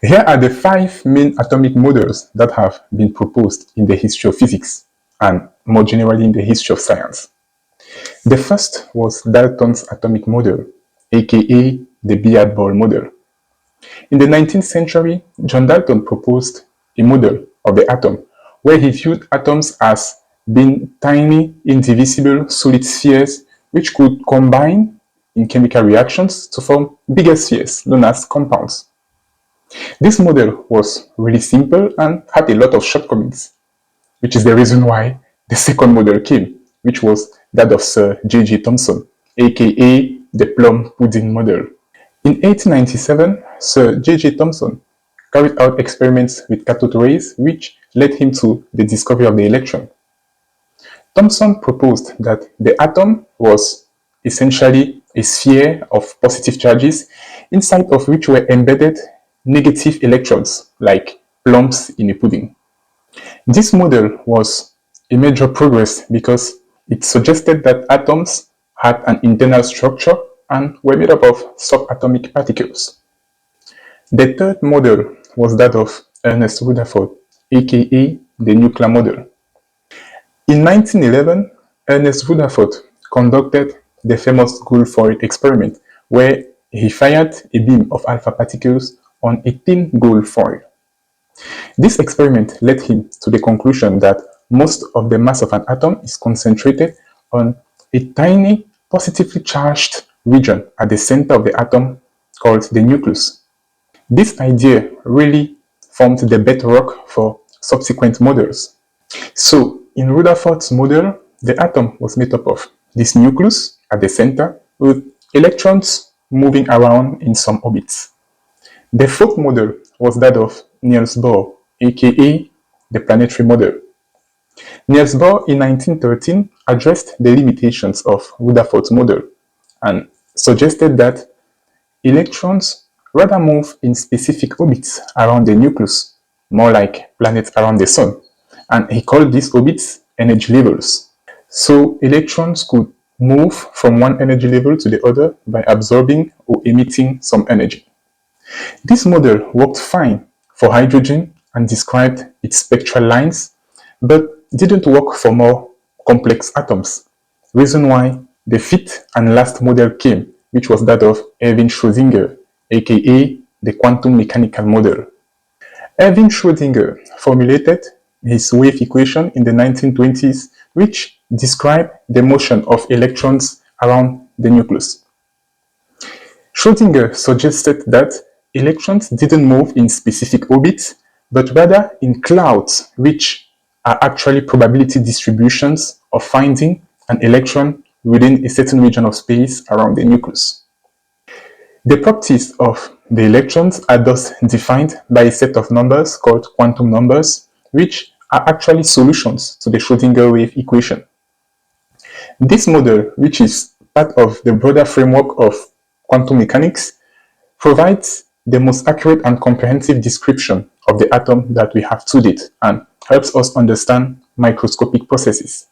Here are the 5 main atomic models that have been proposed in the history of physics and more generally in the history of science. The first was Dalton's atomic model, aka the billiard ball model. In the 19th century, John Dalton proposed a model of the atom where he viewed atoms as being tiny, indivisible, solid spheres which could combine in chemical reactions to form bigger spheres known as compounds. This model was really simple and had a lot of shortcomings, which is the reason why the second model came, which was that of Sir J.J. Thomson, aka the plum pudding model. In 1897, Sir J.J. Thomson carried out experiments with cathode rays which led him to the discovery of the electron. Thomson proposed that the atom was essentially a sphere of positive charges inside of which were embedded negative electrons like plums in a pudding. This model was a major progress because it suggested that atoms had an internal structure and were made up of subatomic particles. The third model was that of Ernest Rutherford, aka the nuclear model. In 1911, Ernest Rutherford conducted the famous gold-foil experiment where he fired a beam of alpha particles on a thin gold foil. This experiment led him to the conclusion that most of the mass of an atom is concentrated on a tiny positively charged region at the center of the atom called the nucleus. This idea really formed the bedrock for subsequent models. So, in Rutherford's model, the atom was made up of this nucleus at the center with electrons moving around in some orbits. The fourth model was that of Niels Bohr, aka the planetary model. Niels Bohr in 1913 addressed the limitations of Rutherford's model and suggested that electrons rather move in specific orbits around the nucleus, more like planets around the sun, and he called these orbits energy levels. So electrons could move from one energy level to the other by absorbing or emitting some energy. This model worked fine for hydrogen and described its spectral lines, but didn't work for more complex atoms, reason why the fifth and last model came, which was that of Erwin Schrödinger, aka the quantum mechanical model. Erwin Schrödinger formulated his wave equation in the 1920s, which described the motion of electrons around the nucleus. Schrödinger suggested that electrons didn't move in specific orbits, but rather in clouds, which are actually probability distributions of finding an electron within a certain region of space around the nucleus. The properties of the electrons are thus defined by a set of numbers called quantum numbers, which are actually solutions to the Schrödinger wave equation. This model, which is part of the broader framework of quantum mechanics, provides the most accurate and comprehensive description of the atom that we have to date and helps us understand microscopic processes.